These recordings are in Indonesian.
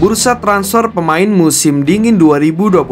Bursa transfer pemain musim dingin 2025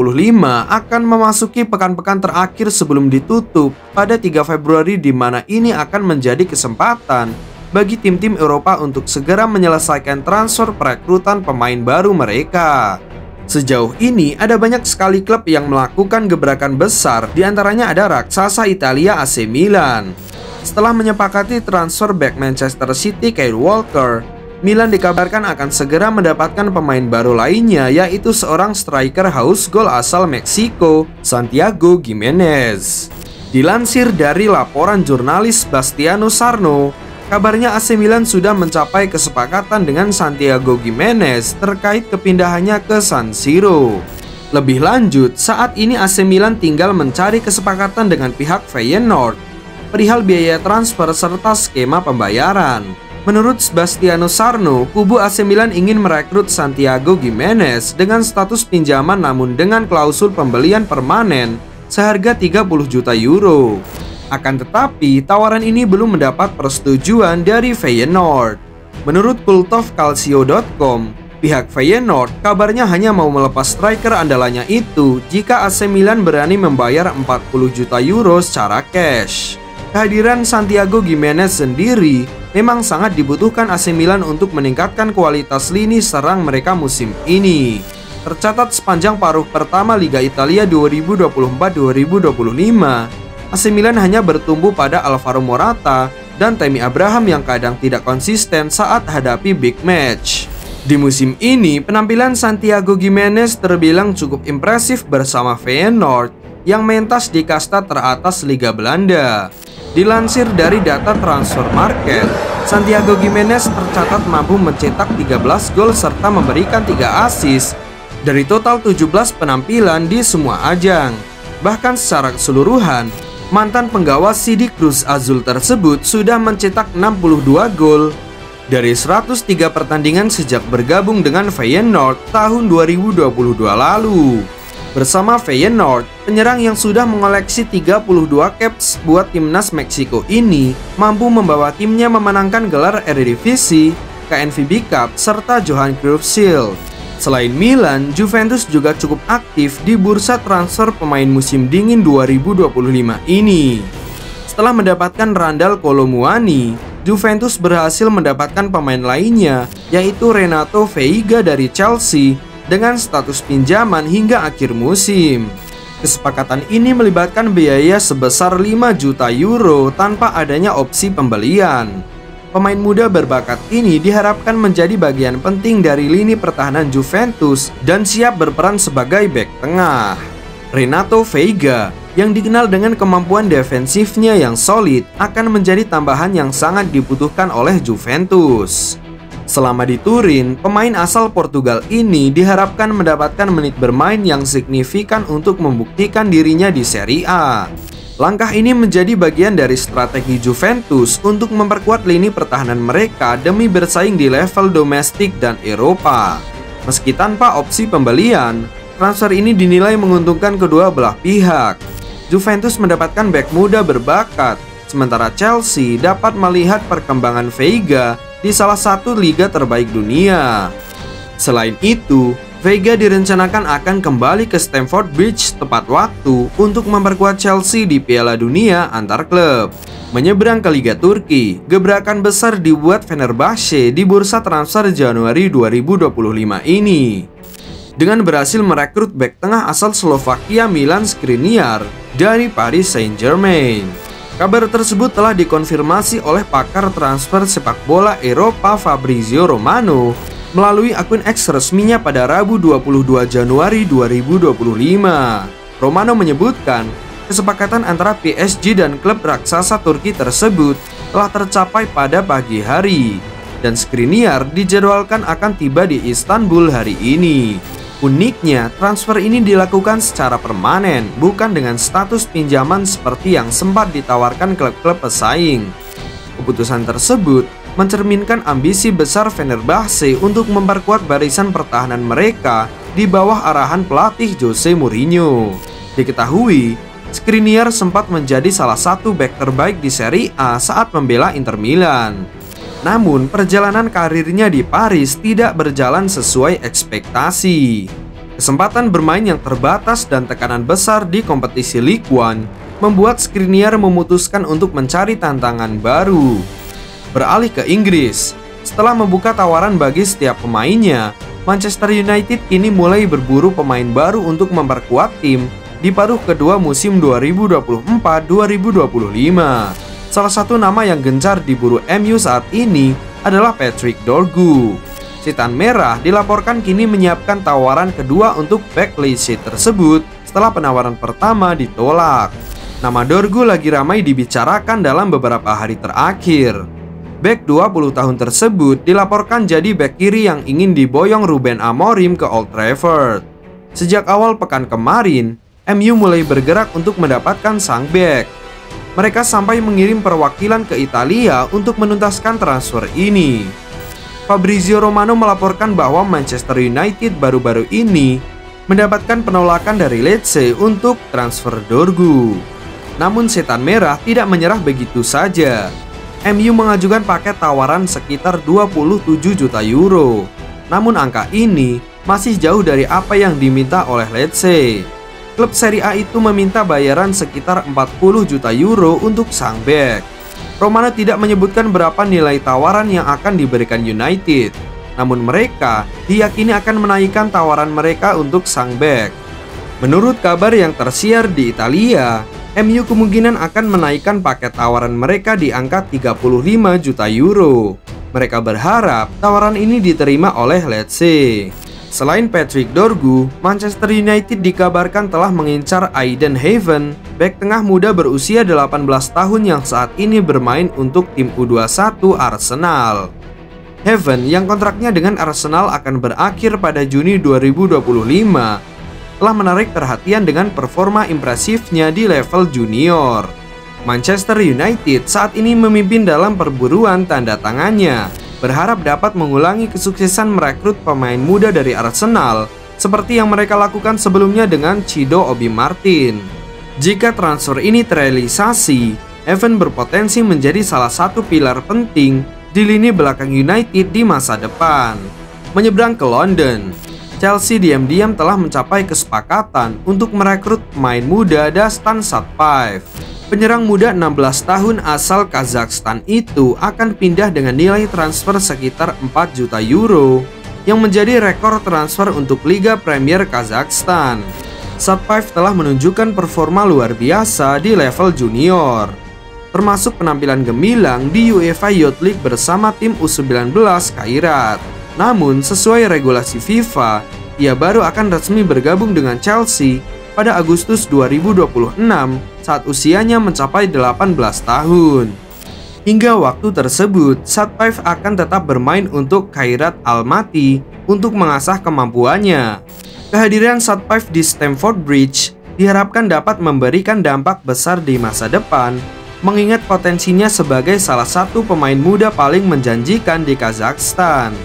akan memasuki pekan-pekan terakhir sebelum ditutup pada 3 Februari, di mana ini akan menjadi kesempatan bagi tim-tim Eropa untuk segera menyelesaikan transfer perekrutan pemain baru mereka. Sejauh ini ada banyak sekali klub yang melakukan gebrakan besar, diantaranya ada raksasa Italia AC Milan. Setelah menyepakati transfer back Manchester City Kyle Walker, Milan dikabarkan akan segera mendapatkan pemain baru lainnya, yaitu seorang striker haus gol asal Meksiko, Santiago Giménez. Dilansir dari laporan jurnalis Bastiano Sarno, kabarnya AC Milan sudah mencapai kesepakatan dengan Santiago Giménez terkait kepindahannya ke San Siro. Lebih lanjut, saat ini AC Milan tinggal mencari kesepakatan dengan pihak Feyenoord perihal biaya transfer serta skema pembayaran. Menurut Bastiano Sarno, kubu AC Milan ingin merekrut Santiago Giménez dengan status pinjaman namun dengan klausul pembelian permanen seharga 30 juta euro. Akan tetapi, tawaran ini belum mendapat persetujuan dari Feyenoord. Menurut kultovcalcio.com, pihak Feyenoord kabarnya hanya mau melepas striker andalannya itu jika AC Milan berani membayar 40 juta euro secara cash. Kehadiran Santiago Giménez sendiri memang sangat dibutuhkan AC Milan untuk meningkatkan kualitas lini serang mereka musim ini. Tercatat sepanjang paruh pertama Liga Italia 2024-2025, AC Milan hanya bertumbuh pada Alvaro Morata dan Tammy Abraham yang kadang tidak konsisten saat hadapi big match. Di musim ini, penampilan Santiago Giménez terbilang cukup impresif bersama Feyenoord yang mentas di kasta teratas Liga Belanda. Dilansir dari data transfer market, Santiago Giménez tercatat mampu mencetak 13 gol serta memberikan 3 assist dari total 17 penampilan di semua ajang. Bahkan secara keseluruhan, mantan penggawa CD Cruz Azul tersebut sudah mencetak 62 gol dari 103 pertandingan sejak bergabung dengan Feyenoord tahun 2022 lalu. Bersama Feyenoord, penyerang yang sudah mengoleksi 32 caps buat timnas Meksiko ini mampu membawa timnya memenangkan gelar Eredivisie, KNVB Cup, serta Johan Cruyff Shield. Selain Milan, Juventus juga cukup aktif di bursa transfer pemain musim dingin 2025 ini. Setelah mendapatkan Randal Kolo Muani, Juventus berhasil mendapatkan pemain lainnya, yaitu Renato Veiga dari Chelsea, dengan status pinjaman hingga akhir musim. Kesepakatan ini melibatkan biaya sebesar 5 juta euro tanpa adanya opsi pembelian. Pemain muda berbakat ini diharapkan menjadi bagian penting dari lini pertahanan Juventus dan siap berperan sebagai bek tengah. Renato Veiga, yang dikenal dengan kemampuan defensifnya yang solid, akan menjadi tambahan yang sangat dibutuhkan oleh Juventus. Selama di Turin, pemain asal Portugal ini diharapkan mendapatkan menit bermain yang signifikan untuk membuktikan dirinya di Serie A. Langkah ini menjadi bagian dari strategi Juventus untuk memperkuat lini pertahanan mereka demi bersaing di level domestik dan Eropa. Meski tanpa opsi pembelian, transfer ini dinilai menguntungkan kedua belah pihak. Juventus mendapatkan bek muda berbakat, sementara Chelsea dapat melihat perkembangan Veiga di salah satu liga terbaik dunia. Selain itu, Veiga direncanakan akan kembali ke Stamford Bridge tepat waktu untuk memperkuat Chelsea di Piala Dunia antar klub. Menyeberang ke Liga Turki, gebrakan besar dibuat Fenerbahce di bursa transfer Januari 2025 ini. Dengan berhasil merekrut bek tengah asal Slovakia Milan Skriniar dari Paris Saint-Germain. Kabar tersebut telah dikonfirmasi oleh pakar transfer sepak bola Eropa Fabrizio Romano melalui akun X resminya pada Rabu 22 Januari 2025. Romano menyebutkan kesepakatan antara PSG dan klub raksasa Turki tersebut telah tercapai pada pagi hari dan Skriniar dijadwalkan akan tiba di Istanbul hari ini. Uniknya, transfer ini dilakukan secara permanen, bukan dengan status pinjaman seperti yang sempat ditawarkan klub-klub pesaing. Keputusan tersebut mencerminkan ambisi besar Fenerbahce untuk memperkuat barisan pertahanan mereka di bawah arahan pelatih Jose Mourinho. Diketahui, Skriniar sempat menjadi salah satu bek terbaik di Serie A saat membela Inter Milan. Namun, perjalanan karirnya di Paris tidak berjalan sesuai ekspektasi. Kesempatan bermain yang terbatas dan tekanan besar di kompetisi Ligue 1 membuat Skriniar memutuskan untuk mencari tantangan baru. Beralih ke Inggris, setelah membuka tawaran bagi setiap pemainnya, Manchester United kini mulai berburu pemain baru untuk memperkuat tim di paruh kedua musim 2024-2025. Salah satu nama yang gencar diburu MU saat ini adalah Patrick Dorgu. Setan Merah dilaporkan kini menyiapkan tawaran kedua untuk bek Leicester tersebut setelah penawaran pertama ditolak. Nama Dorgu lagi ramai dibicarakan dalam beberapa hari terakhir. Bek 20 tahun tersebut dilaporkan jadi bek kiri yang ingin diboyong Ruben Amorim ke Old Trafford. Sejak awal pekan kemarin, MU mulai bergerak untuk mendapatkan sang bek. Mereka sampai mengirim perwakilan ke Italia untuk menuntaskan transfer ini. Fabrizio Romano melaporkan bahwa Manchester United baru-baru ini mendapatkan penolakan dari Lecce untuk transfer Dorgu. Namun Setan Merah tidak menyerah begitu saja. MU mengajukan paket tawaran sekitar 27 juta euro. Namun angka ini masih jauh dari apa yang diminta oleh Lecce. Klub Serie A itu meminta bayaran sekitar 40 juta euro untuk sang bek. Romano tidak menyebutkan berapa nilai tawaran yang akan diberikan United. Namun mereka diyakini akan menaikkan tawaran mereka untuk sang bek. Menurut kabar yang tersiar di Italia, MU kemungkinan akan menaikkan paket tawaran mereka di angka 35 juta euro. Mereka berharap tawaran ini diterima oleh Lecce. Selain Patrick Dorgu, Manchester United dikabarkan telah mengincar Aiden Heaven, bek tengah muda berusia 18 tahun yang saat ini bermain untuk tim U21 Arsenal. Heaven yang kontraknya dengan Arsenal akan berakhir pada Juni 2025, telah menarik perhatian dengan performa impresifnya di level junior. Manchester United saat ini memimpin dalam perburuan tanda tangannya, berharap dapat mengulangi kesuksesan merekrut pemain muda dari Arsenal seperti yang mereka lakukan sebelumnya dengan Cido Obi Martin. Jika transfer ini terrealisasi, Evan berpotensi menjadi salah satu pilar penting di lini belakang United di masa depan. Menyeberang ke London, Chelsea diam-diam telah mencapai kesepakatan untuk merekrut pemain muda Dastan Satpaev. Penyerang muda 16 tahun asal Kazakhstan itu akan pindah dengan nilai transfer sekitar 4 juta euro yang menjadi rekor transfer untuk Liga Premier Kazakhstan. Satpaev telah menunjukkan performa luar biasa di level junior, termasuk penampilan gemilang di UEFA Youth League bersama tim U19 Kairat. Namun sesuai regulasi FIFA, ia baru akan resmi bergabung dengan Chelsea pada Agustus 2026 saat usianya mencapai 18 tahun. Hingga waktu tersebut, Satpaev akan tetap bermain untuk Kairat Almaty untuk mengasah kemampuannya. Kehadiran Satpaev di Stamford Bridge diharapkan dapat memberikan dampak besar di masa depan, mengingat potensinya sebagai salah satu pemain muda paling menjanjikan di Kazakhstan.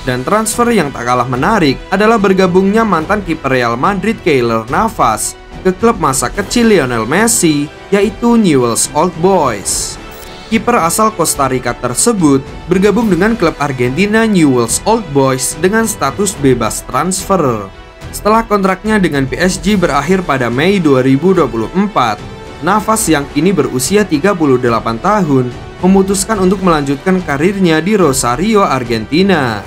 Dan transfer yang tak kalah menarik adalah bergabungnya mantan kiper Real Madrid Keylor Navas ke klub masa kecil Lionel Messi, yaitu Newell's Old Boys. Kiper asal Costa Rica tersebut bergabung dengan klub Argentina Newell's Old Boys dengan status bebas transfer. Setelah kontraknya dengan PSG berakhir pada Mei 2024, Navas yang kini berusia 38 tahun memutuskan untuk melanjutkan karirnya di Rosario, Argentina.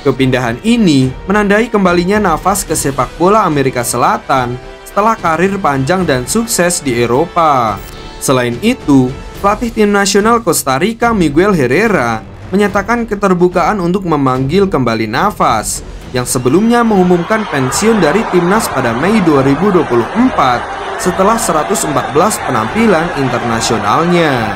Kepindahan ini menandai kembalinya Navas ke sepak bola Amerika Selatan setelah karir panjang dan sukses di Eropa. Selain itu, pelatih tim nasional Costa Rica Miguel Herrera menyatakan keterbukaan untuk memanggil kembali Navas yang sebelumnya mengumumkan pensiun dari timnas pada Mei 2024 setelah 114 penampilan internasionalnya.